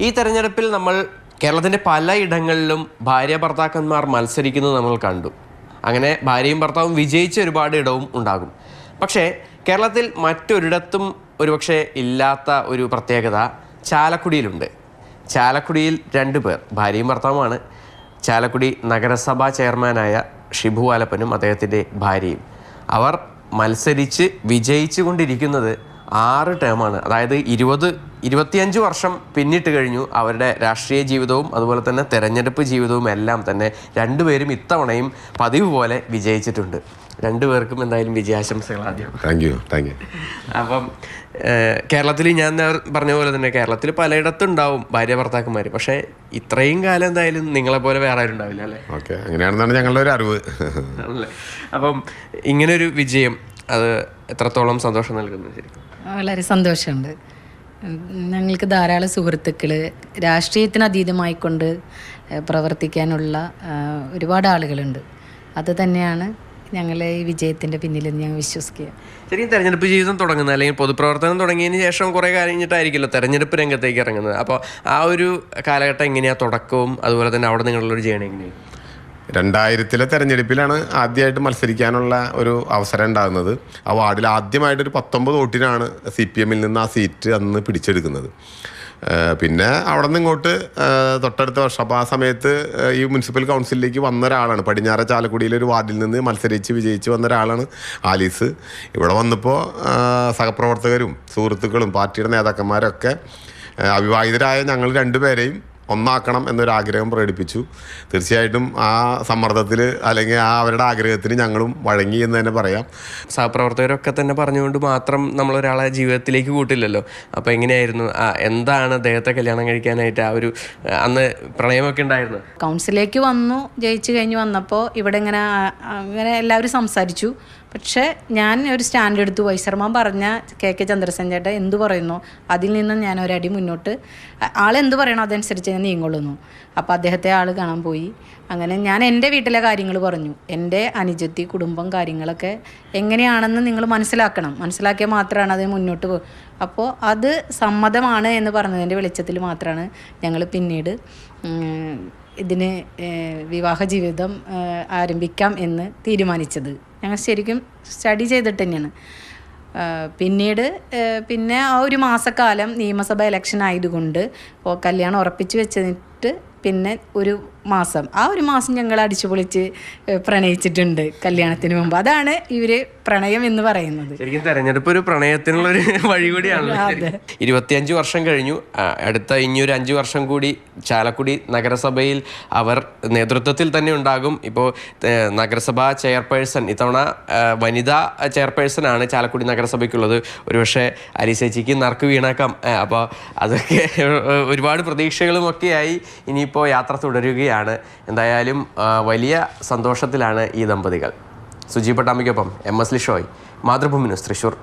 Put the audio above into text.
ഈ തെരഞ്ഞെടുപ്പിൽ നമ്മൾ കേരളത്തിൻ്റെ പലയിടങ്ങളിലും ഭാര്യ ഭർത്താക്കന്മാർ മത്സരിക്കുന്നത് നമ്മൾ കണ്ടു. അങ്ങനെ ഭാര്യയും ഭർത്താവും വിജയിച്ച ഒരുപാട് ഇടവും ഉണ്ടാകും. പക്ഷേ കേരളത്തിൽ മറ്റൊരിടത്തും ഒരുപക്ഷെ ഇല്ലാത്ത ഒരു പ്രത്യേകത ചാലക്കുടിയിലുണ്ട്. ചാലക്കുടിയിൽ 2 പേർ ഭാര്യയും ഭർത്താവുമാണ്. ചാലക്കുടി നഗരസഭാ ചെയർമാനായ ഷിബു ആലപ്പനും അദ്ദേഹത്തിൻ്റെ ഭാര്യയും. അവർ മത്സരിച്ച് വിജയിച്ചു കൊണ്ടിരിക്കുന്നത് 6 ടേമാണ്. അതായത് 25 വർഷം പിന്നിട്ട് കഴിഞ്ഞു അവരുടെ രാഷ്ട്രീയ ജീവിതവും അതുപോലെ തന്നെ തെരഞ്ഞെടുപ്പ് ജീവിതവും എല്ലാം തന്നെ. 2 പേരും ഇത്തവണയും പതിവ് പോലെ വിജയിച്ചിട്ടുണ്ട്. 2 പേർക്കും എന്തായാലും വിജയാശംസകൾ ആദ്യം. Thank you. അപ്പം കേരളത്തിൽ ഞാൻ പറഞ്ഞ പോലെ തന്നെ കേരളത്തിൽ പലയിടത്തും ഉണ്ടാവും ഭാര്യ ഭർത്താക്കന്മാർ. പക്ഷേ ഇത്രയും കാലം എന്തായാലും നിങ്ങളെപ്പോലെ വേറെ ആരും ഉണ്ടാവില്ല അല്ലേ? ഓക്കെ, അങ്ങനെയാണെന്നാണ് ഞങ്ങളുടെ ഒരു അറിവ്. അല്ലേ? അപ്പം ഇങ്ങനൊരു വിജയം അത് എത്രത്തോളം സന്തോഷം നൽകുന്നത്? ശരിക്കും വളരെ സന്തോഷമുണ്ട്. ഞങ്ങൾക്ക് ധാരാളം സുഹൃത്തുക്കൾ, രാഷ്ട്രീയത്തിന് അതീതമായിക്കൊണ്ട് പ്രവർത്തിക്കാനുള്ള ഒരുപാട് ആളുകളുണ്ട്. അത് തന്നെയാണ് ഞങ്ങളെ ഈ വിജയത്തിൻ്റെ പിന്നിലെന്ന് ഞാൻ വിശ്വസിക്കുക. ശരിക്കും തെരഞ്ഞെടുപ്പ് ജീവിതം തുടങ്ങുന്നത് അല്ലെങ്കിൽ പൊതുപ്രവർത്തനം തുടങ്ങിയതിന് ശേഷം കുറേ കഴിഞ്ഞിട്ടായിരിക്കുമല്ലോ തെരഞ്ഞെടുപ്പ് രംഗത്തേക്ക് ഇറങ്ങുന്നത്. അപ്പോൾ ആ ഒരു കാലഘട്ടം എങ്ങനെയാണ് തുടക്കവും അതുപോലെ തന്നെ അവിടെ നിങ്ങളുള്ളൊരു ജേണി എങ്ങനെയാണ്? 2000 തെരഞ്ഞെടുപ്പിലാണ് ആദ്യമായിട്ട് മത്സരിക്കാനുള്ള ഒരു അവസരം ഉണ്ടാകുന്നത്. ആ വാർഡിൽ ആദ്യമായിട്ടൊരു 19 വോട്ടിനാണ് CPM നിന്ന് ആ സീറ്റ് അന്ന് പിടിച്ചെടുക്കുന്നത്. പിന്നെ അവിടെ നിന്ന് ഇങ്ങോട്ട് തൊട്ടടുത്ത വർഷം, അപ്പോൾ ആ സമയത്ത് ഈ മുനിസിപ്പൽ കൗൺസിലിലേക്ക് വന്ന ഒരാളാണ്. പടിഞ്ഞാറ ചാലക്കുടിയിലെ ഒരു വാർഡിൽ നിന്ന് മത്സരിച്ച് വിജയിച്ച് വന്ന ഒരാളാണ് ആലീസ്. ഇവിടെ വന്നപ്പോൾ സഹപ്രവർത്തകരും സുഹൃത്തുക്കളും പാർട്ടിയുടെ നേതാക്കന്മാരൊക്കെ അവിവാഹിതരായ ഞങ്ങൾ 2 പേരെയും ഒന്നാക്കണം എന്നൊരാഗ്രഹം പ്രകടിപ്പിച്ചു. തീർച്ചയായിട്ടും ആ സമ്മർദ്ദത്തിൽ അല്ലെങ്കിൽ അവരുടെ ആഗ്രഹത്തിന് ഞങ്ങളും വഴങ്ങി എന്ന് തന്നെ പറയാം. സഹപ്രവർത്തകരൊക്കെ തന്നെ പറഞ്ഞുകൊണ്ട് മാത്രം നമ്മളൊരാളെ ജീവിതത്തിലേക്ക് കൂട്ടില്ലല്ലോ. അപ്പോൾ എങ്ങനെയായിരുന്നു, എന്താണ് അദ്ദേഹത്തെ കല്യാണം കഴിക്കാനായിട്ട് ആ ഒരു അന്ന് പ്രണയമൊക്കെ ഉണ്ടായിരുന്നു? കൗൺസിലേക്ക് വന്നു, ജയിച്ചു കഴിഞ്ഞ് വന്നപ്പോൾ ഇവിടെ ഇങ്ങനെ എല്ലാവരും സംസാരിച്ചു. പക്ഷേ ഞാൻ ഒരു സ്റ്റാൻഡ് എടുത്തു. വൈശർമാൻ പറഞ്ഞ KK ചന്ദ്രസേൻ ചേട്ടൻ എന്തു പറയുന്നു അതിൽ നിന്ന് ഞാൻ ഒരടി മുന്നോട്ട്, ആളെന്ത് പറയണോ അതനുസരിച്ച് ഞാൻ നീങ്ങുള്ളുന്നു. അപ്പോൾ അദ്ദേഹത്തെ ആൾ കാണാൻ പോയി. അങ്ങനെ ഞാൻ എൻ്റെ വീട്ടിലെ കാര്യങ്ങൾ പറഞ്ഞു. എൻ്റെ അനുജത്തി കുടുംബം കാര്യങ്ങളൊക്കെ എങ്ങനെയാണെന്ന് നിങ്ങൾ മനസ്സിലാക്കിയാൽ മാത്രമാണ് അത് മുന്നോട്ട് പോകും. അപ്പോൾ അത് സമ്മതമാണ് എന്ന് പറഞ്ഞതിൻ്റെ വെളിച്ചത്തിൽ മാത്രമാണ് ഞങ്ങൾ പിന്നീട് ഇതിന് വിവാഹ ജീവിതം ആരംഭിക്കാം എന്ന് തീരുമാനിച്ചത്. ഞങ്ങൾ ശരിക്കും സ്റ്റഡി ചെയ്തിട്ട് തന്നെയാണ്. പിന്നെ ആ ഒരു മാസക്കാലം നിയമസഭ ഇലക്ഷൻ ആയതുകൊണ്ട് കല്യാണം ഉറപ്പിച്ച് വെച്ചിട്ട് പിന്നെ ഒരു മാസം, ആ ഒരു മാസം ഞങ്ങൾ അടിച്ചു പൊളിച്ച് പ്രണയിച്ചിട്ടുണ്ട് കല്യാണത്തിന് മുമ്പ്. അതാണ് ഇവര് പ്രണയം എന്ന് പറയുന്നത്. ശരിക്കും തെരഞ്ഞെടുപ്പ് ഒരു പ്രണയത്തിനുള്ളൊരു വഴി കൂടിയാണല്ലോ. 25 വർഷം കഴിഞ്ഞു. അടുത്ത ഇനിയൊരു 5 വർഷം കൂടി ചാലക്കുടി നഗരസഭയിൽ അവർ നേതൃത്വത്തിൽ തന്നെ ഉണ്ടാകും. ഇപ്പോൾ നഗരസഭാ ചെയർപേഴ്സൺ ഇത്തവണ വനിതാ ചെയർപേഴ്സൺ ആണ് ചാലക്കുടി നഗരസഭയ്ക്കുള്ളത്. ഒരുപക്ഷെ അലീസേച്ചിക്ക് നറുക്ക് വീണാക്കാം. അപ്പോൾ അതൊക്കെ ഒരുപാട് പ്രതീക്ഷകളുമൊക്കെയായി ഇനിയിപ്പോൾ യാത്ര തുടരുകയാണ്. എന്തായാലും വലിയ സന്തോഷത്തിലാണ് ഈ ദമ്പതികൾ. സുജി പട്ടാമ്പിക്കൊപ്പം MS ലിഷോയ്, മാതൃഭൂമി ന്യൂസ്, തൃശ്ശൂർ.